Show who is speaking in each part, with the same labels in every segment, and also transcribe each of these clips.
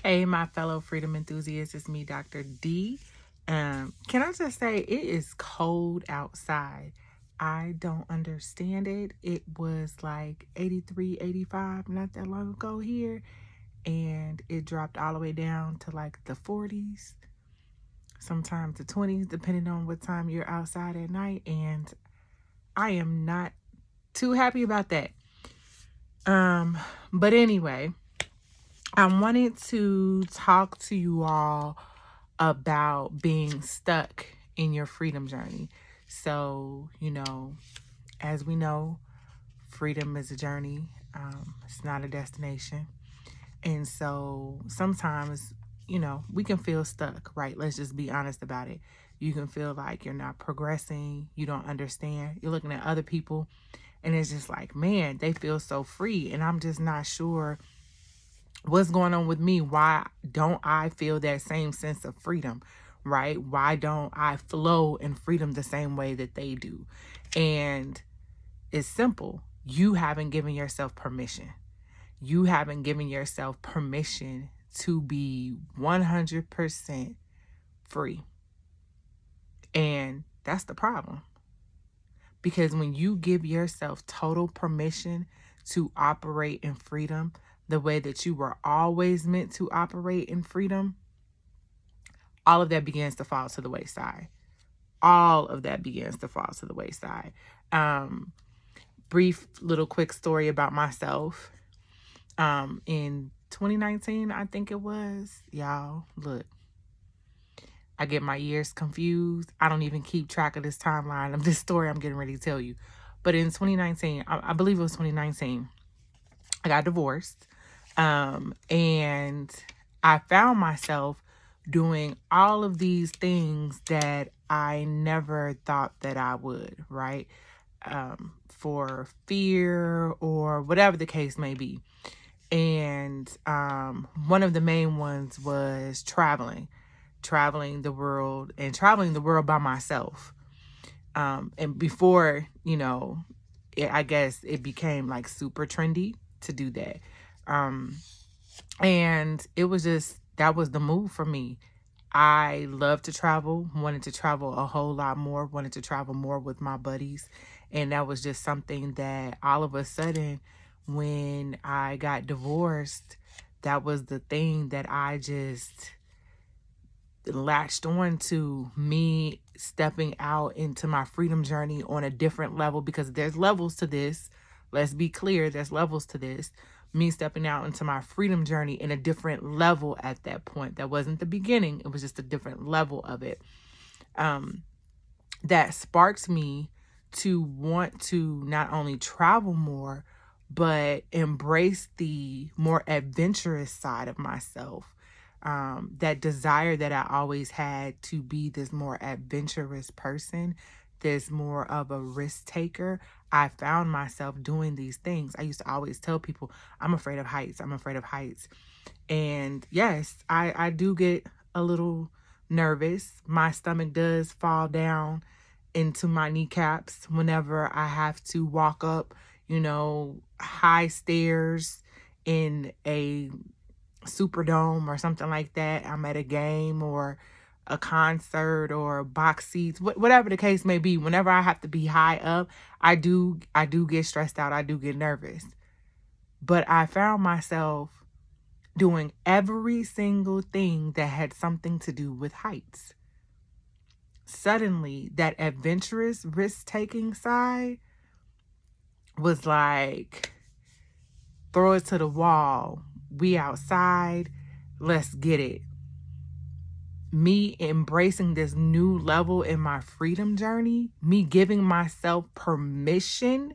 Speaker 1: Hey, my fellow freedom enthusiasts, it's me, Dr. D. Can I just say it is cold outside? I don't understand it. It was like 83, 85 not that long ago here, and it dropped all the way down to like the 40s, sometimes the 20s, depending on what time you're outside at night. And I am not too happy about that. But anyway, I wanted to talk to you all about being stuck in your freedom journey. So, as we know, freedom is a journey, it's not a destination. And so sometimes, we can feel stuck, right? Let's just be honest about it. You can feel like you're not progressing, you don't understand. You're looking at other people, and it's just like, man, they feel so free. And I'm just not sure what's going on with me. Why don't I feel that same sense of freedom, right? Why don't I flow in freedom the same way that they do? And it's simple. You haven't given yourself permission. You haven't given yourself permission to be 100% free. And that's the problem. Because when you give yourself total permission to operate in freedom, the way that you were always meant to operate in freedom, all of that begins to fall to the wayside. All of that begins to fall to the wayside. Brief little quick story about myself. In 2019, I think it was, y'all, look, I get my years confused. I don't even keep track of this timeline of this story I'm getting ready to tell you. But in 2019, I believe it was 2019, I got divorced. And I found myself doing all of these things that I never thought that I would, right? For fear or whatever the case may be. And one of the main ones was traveling the world by myself. And before, I guess it became like super trendy to do that. And it was that was the move for me. I love to travel, wanted to travel a whole lot more, wanted to travel more with my buddies. And that was just something that all of a sudden, when I got divorced, that was the thing that I just latched on to, me stepping out into my freedom journey on a different level, because there's levels to this. Let's be clear, there's levels to this. Me stepping out into my freedom journey in a different level at that point. That wasn't the beginning. It was just a different level of it. That sparked me to want to not only travel more, but embrace the more adventurous side of myself. That desire that I always had to be this more adventurous person, this more of a risk taker. I found myself doing these things. I used to always tell people, I'm afraid of heights. I'm afraid of heights. And yes, I do get a little nervous. My stomach does fall down into my kneecaps whenever I have to walk up, high stairs in a Superdome or something like that. I'm at a game or a concert or box seats, whatever the case may be. Whenever I have to be high up, I do get stressed out. I do get nervous. But I found myself doing every single thing that had something to do with heights. Suddenly, that adventurous risk-taking side was like, throw it to the wall. We outside. Let's get it. Me embracing this new level in my freedom journey, me giving myself permission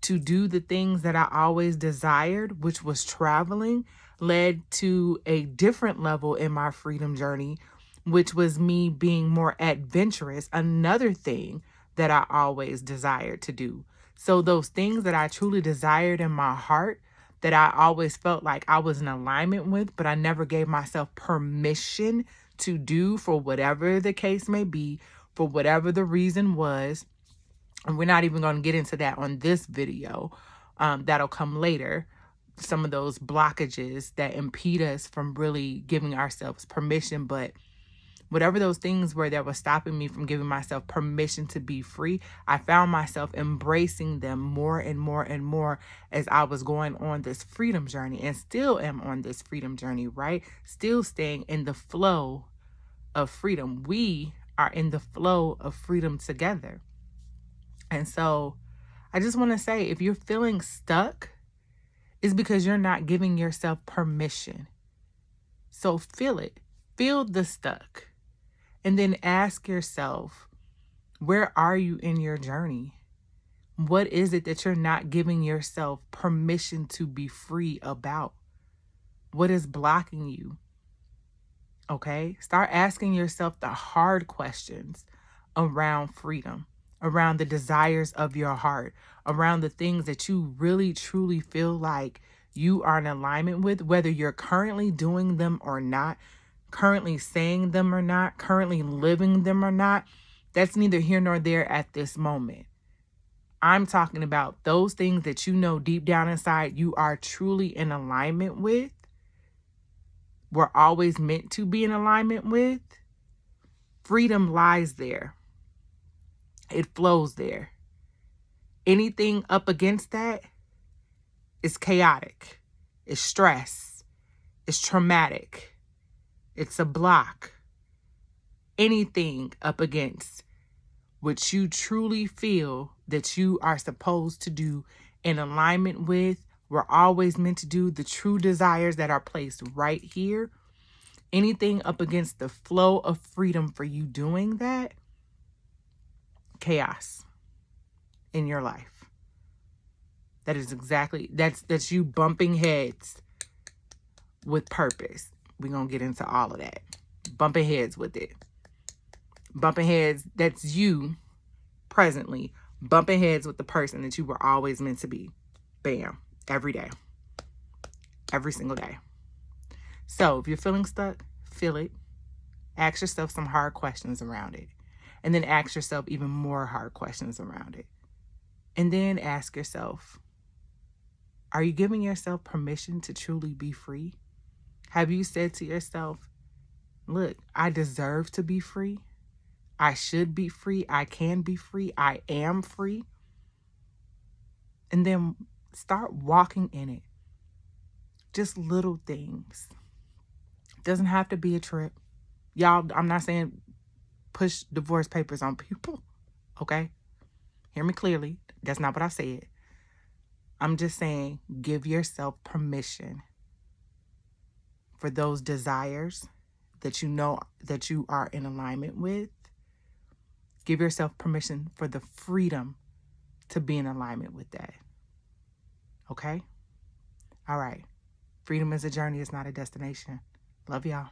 Speaker 1: to do the things that I always desired, which was traveling, led to a different level in my freedom journey, which was me being more adventurous, another thing that I always desired to do. So those things that I truly desired in my heart, that I always felt like I was in alignment with, but I never gave myself permission to do, for whatever the case may be, for whatever the reason was. And we're not even going to get into that on this video. That'll come later. some of those blockages that impede us from really giving ourselves permission. But whatever those things were that were stopping me from giving myself permission to be free, I found myself embracing them more and more and more as I was going on this freedom journey, and still am on this freedom journey, right? Still staying in the flow of freedom. We are in the flow of freedom together. And so I just want to say, if you're feeling stuck, it's because you're not giving yourself permission. So feel it. Feel the stuck. And then ask yourself, where are you in your journey? What is it that you're not giving yourself permission to be free about? What is blocking you? Okay? Start asking yourself the hard questions around freedom, around the desires of your heart, around the things that you really, truly feel like you are in alignment with, whether you're currently doing them or not, currently saying them or not, currently living them or not. That's neither here nor there at this moment. I'm talking about those things that you know deep down inside you are truly in alignment with, were always meant to be in alignment with. Freedom lies there. It flows there. Anything up against that is chaotic. It's stress. It's traumatic. It's a block. Anything up against what you truly feel that you are supposed to do in alignment with, we're always meant to do, the true desires that are placed right here. Anything up against the flow of freedom for you doing that, chaos in your life. That is exactly, that's you bumping heads with purpose. We're going to get into all of that. Bumping heads with it. Bumping heads, that's you presently bumping heads with the person that you were always meant to be. Bam. Every day. Every single day. So if you're feeling stuck, feel it. Ask yourself some hard questions around it. And then ask yourself even more hard questions around it. And then ask yourself, are you giving yourself permission to truly be free? Have you said to yourself, look, I deserve to be free. I should be free. I can be free. I am free. And then start walking in it. Just little things. Doesn't have to be a trip. Y'all, I'm not saying push divorce papers on people. Okay? Hear me clearly. That's not what I said. I'm just saying give yourself permission for those desires that you know that you are in alignment with. Give yourself permission for the freedom to be in alignment with that. Okay? All right. Freedom is a journey. It's not a destination. Love y'all.